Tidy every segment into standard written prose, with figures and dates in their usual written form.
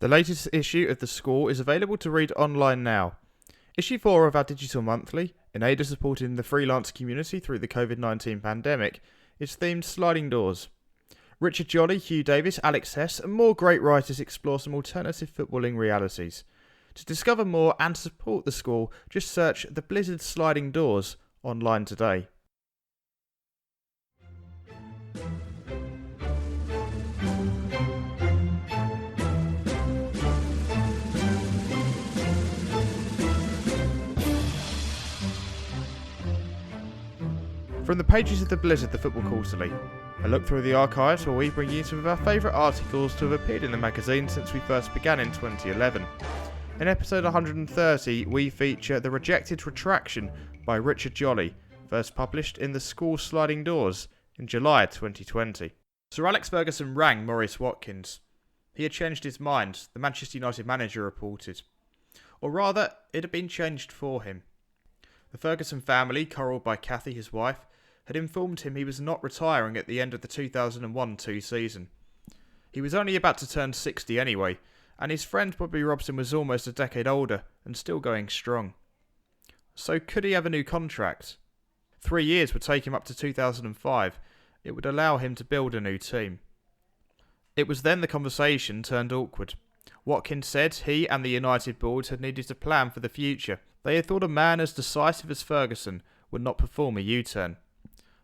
The latest issue of the Squall is available to read online now. Issue 4 of our digital monthly, in aid of supporting the freelance community through the COVID-19 pandemic, is themed Sliding Doors. Richard Jolly, Hugh Davis, Alex Hess and more great writers explore some alternative footballing realities. To discover more and support the Squall, just search The Blizzard Sliding Doors online today. From the pages of The Blizzard, the Football Quarterly, a look through the archives where we bring you some of our favourite articles to have appeared in the magazine since we first began in 2011. In episode 130, we feature The Rejected Retraction by Richard Jolly, first published in The Squall Sliding Doors in July 2020. Sir Alex Ferguson rang Maurice Watkins. He had changed his mind, the Manchester United manager reported. Or rather, it had been changed for him. The Ferguson family, corralled by Kathy, his wife, had informed him he was not retiring at the end of the 2001-2 season. He was only about to turn 60 anyway, and his friend Bobby Robson was almost a decade older and still going strong. So could he have a new contract? 3 years would take him up to 2005. It would allow him to build a new team. It was then the conversation turned awkward. Watkins said he and the United board had needed a plan for the future. They had thought a man as decisive as Ferguson would not perform a U-turn.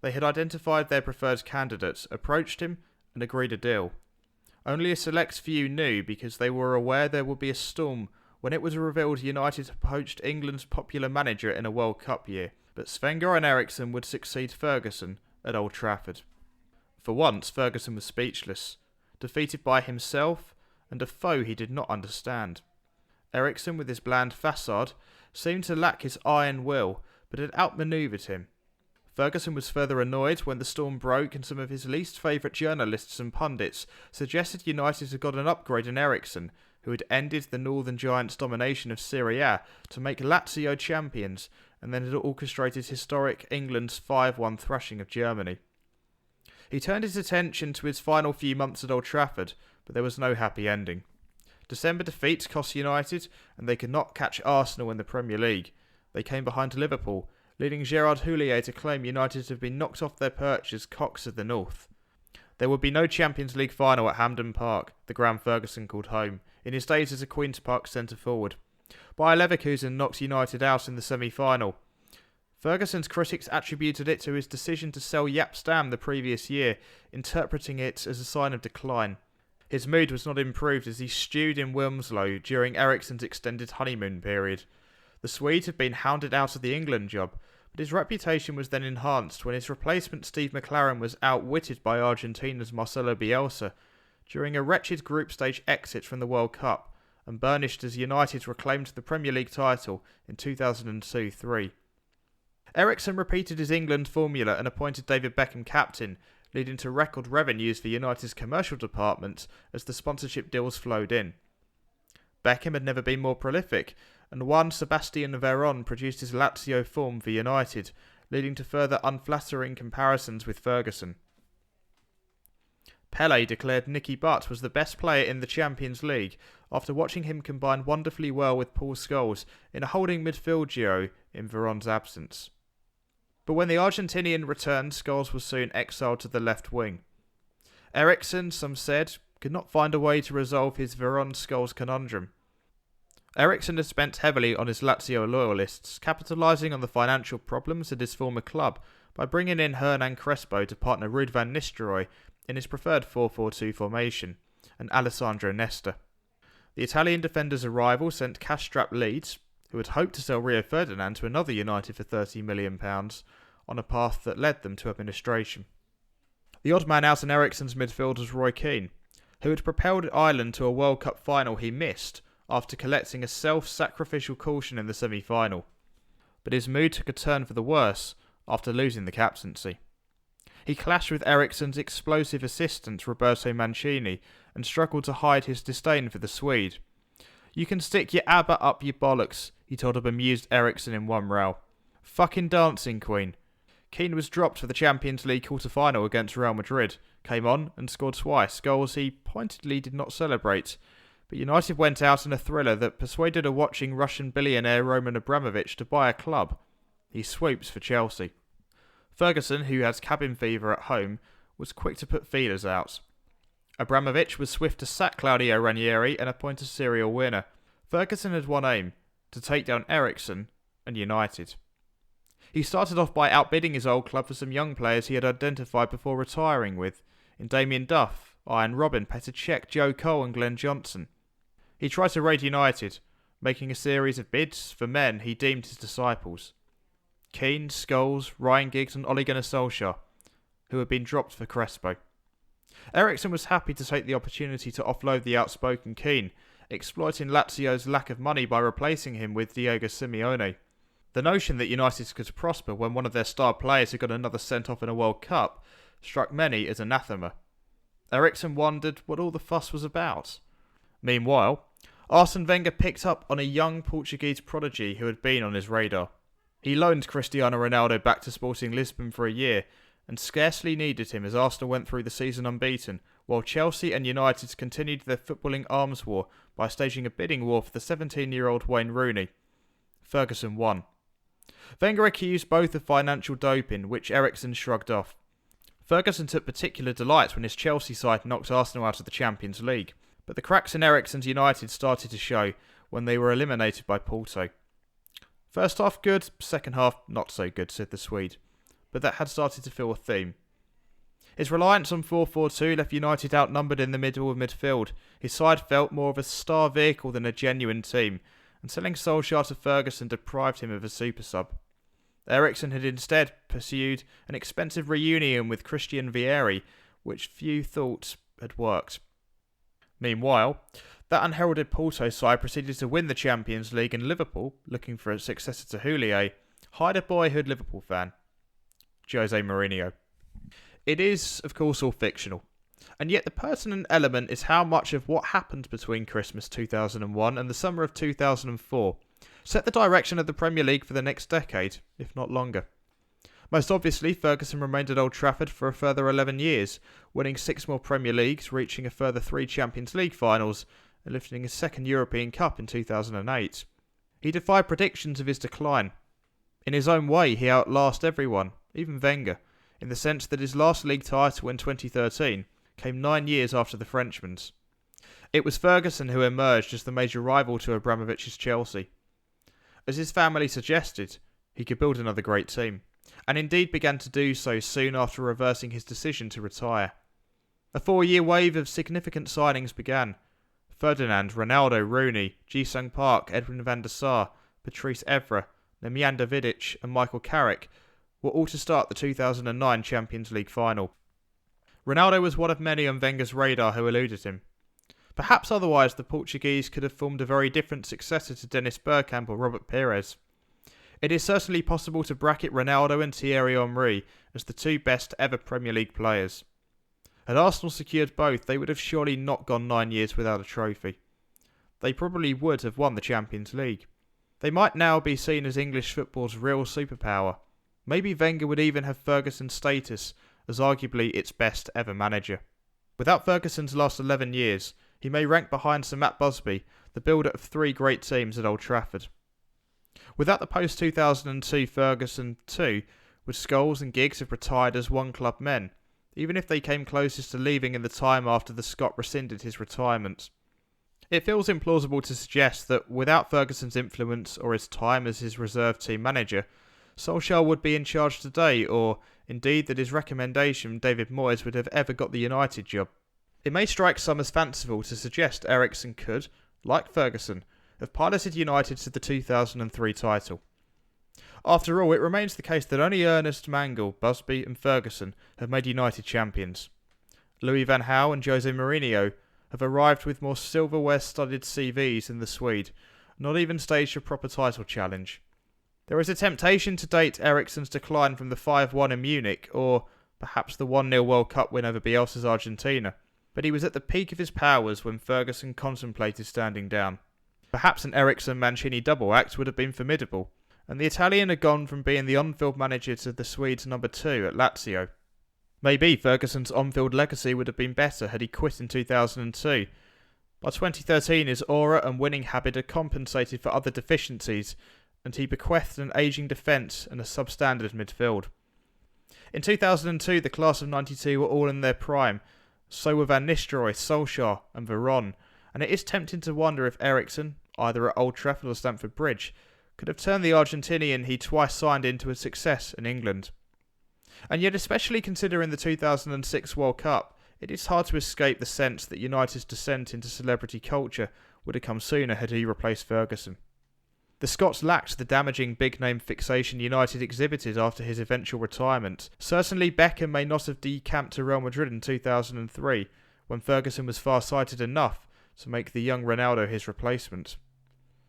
They had identified their preferred candidate, approached him, and agreed a deal. Only a select few knew because they were aware there would be a storm when it was revealed United had poached England's popular manager in a World Cup year, but Sven-Göran Eriksson would succeed Ferguson at Old Trafford. For once, Ferguson was speechless, defeated by himself and a foe he did not understand. Eriksson, with his bland facade, seemed to lack his iron will, but had outmanoeuvred him. Ferguson was further annoyed when the storm broke and some of his least favourite journalists and pundits suggested United had got an upgrade in Eriksson, who had ended the Northern Giants' domination of Serie A to make Lazio champions and then had orchestrated historic England's 5-1 thrashing of Germany. He turned his attention to his final few months at Old Trafford, but there was no happy ending. December defeats cost United, and they could not catch Arsenal in the Premier League. They came behind Liverpool, leading Gerard Houllier to claim United had been knocked off their perch as cocks of the North. There would be no Champions League final at Hampden Park, the ground Ferguson called home, in his days as a Queen's Park centre-forward. Bayer Leverkusen knocked United out in the semi-final. Ferguson's critics attributed it to his decision to sell Jaap Stam the previous year, interpreting it as a sign of decline. His mood was not improved as he stewed in Wilmslow during Eriksson's extended honeymoon period. The Swede had been hounded out of the England job, but his reputation was then enhanced when his replacement Steve McLaren was outwitted by Argentina's Marcelo Bielsa during a wretched group stage exit from the World Cup and burnished as United reclaimed the Premier League title in 2002-03. Eriksson repeated his England formula and appointed David Beckham captain, leading to record revenues for United's commercial department as the sponsorship deals flowed in. Beckham had never been more prolific, and one Sebastian Veron produced his Lazio form for United, leading to further unflattering comparisons with Ferguson. Pele declared Nicky Butt was the best player in the Champions League after watching him combine wonderfully well with Paul Scholes in a holding midfield duo in Veron's absence. But when the Argentinian returned, Scholes was soon exiled to the left wing. Eriksson, some said, could not find a way to resolve his Veron-Scholes conundrum. Eriksson had spent heavily on his Lazio loyalists, capitalising on the financial problems at his former club by bringing in Hernan Crespo to partner Ruud van Nistelrooy in his preferred 4-4-2 formation, and Alessandro Nesta. The Italian defender's arrival sent cash-strapped Leeds, who had hoped to sell Rio Ferdinand to another United for £30 million, on a path that led them to administration. The odd man out in Eriksson's midfield was Roy Keane, who had propelled Ireland to a World Cup final he missed after collecting a self-sacrificial caution in the semi-final. But his mood took a turn for the worse after losing the captaincy. He clashed with Eriksson's explosive assistant Roberto Mancini and struggled to hide his disdain for the Swede. "You can stick your ABBA up your bollocks," he told a bemused Eriksson in one row. "Fucking dancing queen." Keane was dropped for the Champions League quarter-final against Real Madrid, came on and scored twice, goals he pointedly did not celebrate. but United went out in a thriller that persuaded a watching Russian billionaire Roman Abramovich to buy a club. He swoops for Chelsea. Ferguson, who has cabin fever at home, was quick to put feelers out. Abramovich was swift to sack Claudio Ranieri and appoint a serial winner. Ferguson had one aim: to take down Eriksson and United. He started off by outbidding his old club for some young players he had identified before retiring with, in Damien Duff, Iron Robin, Petr Cech, Joe Cole and Glenn Johnson. He tried to raid United, making a series of bids for men he deemed his disciples: Keane, Scholes, Ryan Giggs and Ole Gunnar Solskjaer, who had been dropped for Crespo. Eriksson was happy to take the opportunity to offload the outspoken Keane, exploiting Lazio's lack of money by replacing him with Diego Simeone. The notion that United could prosper when one of their star players had got another sent-off in a World Cup struck many as anathema. Eriksson wondered what all the fuss was about. Meanwhile, Arsene Wenger picked up on a young Portuguese prodigy who had been on his radar. He loaned Cristiano Ronaldo back to Sporting Lisbon for a year, and scarcely needed him as Arsenal went through the season unbeaten, while Chelsea and United continued their footballing arms war by staging a bidding war for the 17-year-old Wayne Rooney. Ferguson won. Wenger accused both of financial doping, which Eriksson shrugged off. Ferguson took particular delight when his Chelsea side knocked Arsenal out of the Champions League, but the cracks in Eriksson's United started to show when they were eliminated by Porto. First half good, second half not so good, said the Swede, but that had started to feel a theme. His reliance on 4-4-2 left United outnumbered in the middle of midfield. His side felt more of a star vehicle than a genuine team, and selling Solskjaer to Ferguson deprived him of a super sub. Eriksson had instead pursued an expensive reunion with Christian Vieri, which few thought had worked. Meanwhile, that unheralded Porto side proceeded to win the Champions League, and Liverpool, looking for a successor to Houllier, hired a boyhood Liverpool fan, Jose Mourinho. It is, of course, all fictional, and yet the pertinent element is how much of what happened between Christmas 2001 and the summer of 2004 set the direction of the Premier League for the next decade, if not longer. Most obviously, Ferguson remained at Old Trafford for a further 11 years, winning 6 more Premier Leagues, reaching a further 3 Champions League finals, and lifting his second European Cup in 2008. He defied predictions of his decline. In his own way, he outlasted everyone, even Wenger, in the sense that his last league title in 2013 came 9 years after the Frenchman's. It was Ferguson who emerged as the major rival to Abramovich's Chelsea. As his family suggested, he could build another great team, and indeed began to do so soon after reversing his decision to retire. A 4-year wave of significant signings began. Ferdinand, Ronaldo, Rooney, Ji-sung Park, Edwin van der Sar, Patrice Evra, Nemanja Vidic and Michael Carrick were all to start the 2009 Champions League final. Ronaldo was one of many on Wenger's radar who eluded him. Perhaps otherwise the Portuguese could have formed a very different successor to Dennis Bergkamp or Robert Pires. It is certainly possible to bracket Ronaldo and Thierry Henry as the 2 best ever Premier League players. Had Arsenal secured both, they would have surely not gone 9 years without a trophy. They probably would have won the Champions League. They might now be seen as English football's real superpower. Maybe Wenger would even have Ferguson's status as arguably its best ever manager. Without Ferguson's last 11 years, he may rank behind Sir Matt Busby, the builder of 3 great teams at Old Trafford. Without the post-2002 Ferguson too, would Scholes and Giggs have retired as one-club men, even if they came closest to leaving in the time after the Scot rescinded his retirement. It feels implausible to suggest that without Ferguson's influence or his time as his reserve team manager, Solskjaer would be in charge today, or indeed that his recommendation David Moyes would have ever got the United job. It may strike some as fanciful to suggest Eriksson could, like Ferguson, have piloted United to the 2003 title. After all, it remains the case that only Ernest Mangle, Busby and Ferguson have made United champions. Louis van Gaal and Jose Mourinho have arrived with more silverware-studded CVs than the Swede, not even staged a proper title challenge. There is a temptation to date Eriksson's decline from the 5-1 in Munich, or perhaps the 1-0 World Cup win over Bielsa's Argentina, but he was at the peak of his powers when Ferguson contemplated standing down. Perhaps an Eriksson-Mancini double act would have been formidable, and the Italian had gone from being the on-field manager to the Swede's number 2 at Lazio. Maybe Ferguson's on-field legacy would have been better had he quit in 2002, By 2013, his aura and winning habit had compensated for other deficiencies, and he bequeathed an ageing defence and a substandard midfield. In 2002, the class of 92 were all in their prime, so were Van Nistelrooy, Solskjaer and Veron, and it is tempting to wonder if Eriksson, either at Old Trafford or Stamford Bridge, could have turned the Argentinian he twice signed into a success in England. And yet, especially considering the 2006 World Cup, it is hard to escape the sense that United's descent into celebrity culture would have come sooner had he replaced Ferguson. The Scots lacked the damaging big-name fixation United exhibited after his eventual retirement. Certainly Beckham may not have decamped to Real Madrid in 2003, when Ferguson was far-sighted enough to make the young Ronaldo his replacement.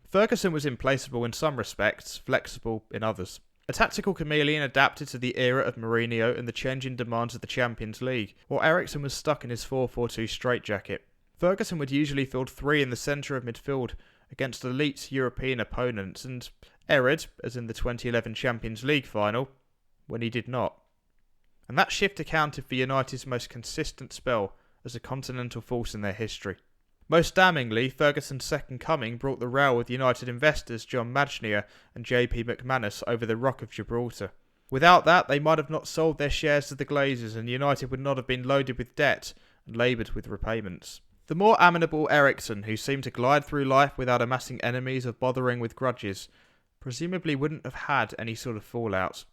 Ferguson was implaceable in some respects, flexible in others. A tactical chameleon adapted to the era of Mourinho and the changing demands of the Champions League, while Eriksson was stuck in his 4-4-2 straitjacket. Ferguson would usually field three in the centre of midfield against elite European opponents, and erred, as in the 2011 Champions League final, when he did not. And that shift accounted for United's most consistent spell as a continental force in their history. Most damningly, Ferguson's second coming brought the row with United investors John Majnier and JP McManus over the Rock of Gibraltar. Without that, they might have not sold their shares to the Glazers, and United would not have been loaded with debt and laboured with repayments. The more amenable Eriksson, who seemed to glide through life without amassing enemies or bothering with grudges, presumably wouldn't have had any sort of fallout.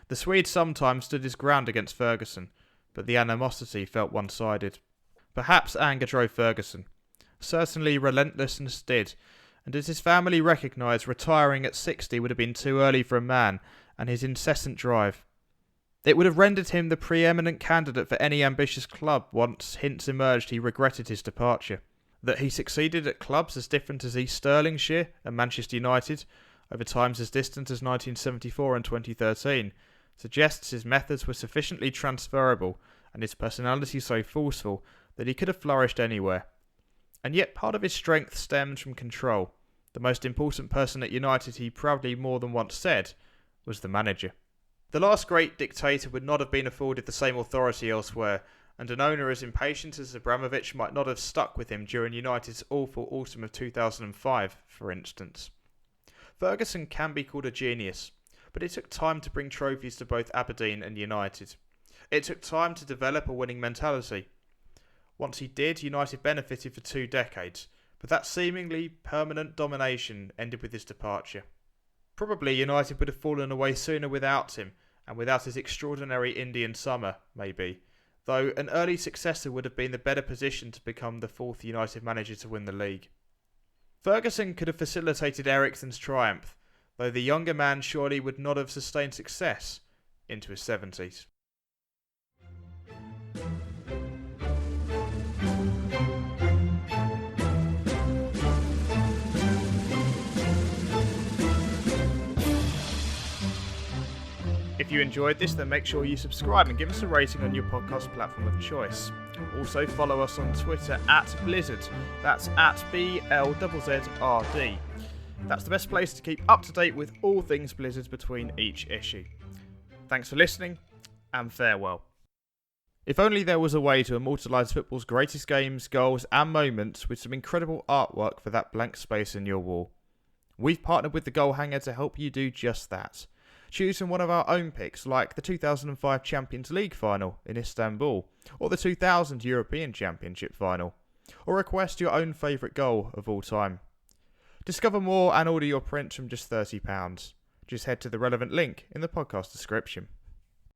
The Swede sometimes stood his ground against Ferguson, but the animosity felt one-sided. Perhaps anger drove Ferguson. Certainly relentlessness did, and as his family recognised, retiring at 60 would have been too early for a man, and his incessant drive. It would have rendered him the preeminent candidate for any ambitious club once hints emerged he regretted his departure. That he succeeded at clubs as different as East Stirlingshire and Manchester United, over times as distant as 1974 and 2013, suggests his methods were sufficiently transferable and his personality so forceful that he could have flourished anywhere. And yet part of his strength stems from control. The most important person at United, he proudly more than once said, was the manager. The last great dictator would not have been afforded the same authority elsewhere, and an owner as impatient as Abramovich might not have stuck with him during United's awful autumn of 2005, for instance. Ferguson can be called a genius, but it took time to bring trophies to both Aberdeen and United. It took time to develop a winning mentality. Once he did, United benefited for 2 decades, but that seemingly permanent domination ended with his departure. Probably United would have fallen away sooner without him, and without his extraordinary Indian summer, maybe, though an early successor would have been the better position to become the 4th United manager to win the league. Ferguson could have facilitated Eriksson's triumph, though the younger man surely would not have sustained success into his 70s. If you enjoyed this, then make sure you subscribe and give us a rating on your podcast platform of choice. Also follow us on Twitter @Blizzard. That's @BLZZRD. That's the best place to keep up to date with all things Blizzard between each issue. Thanks for listening, and farewell. If only there was a way to immortalise football's greatest games, goals and moments with some incredible artwork for that blank space in your wall. We've partnered with the Goal Hanger to help you do just that. Choose from one of our own picks, like the 2005 Champions League final in Istanbul, or the 2000 European Championship final, or request your own favourite goal of all time. Discover more and order your prints from just £30. Just head to the relevant link in the podcast description.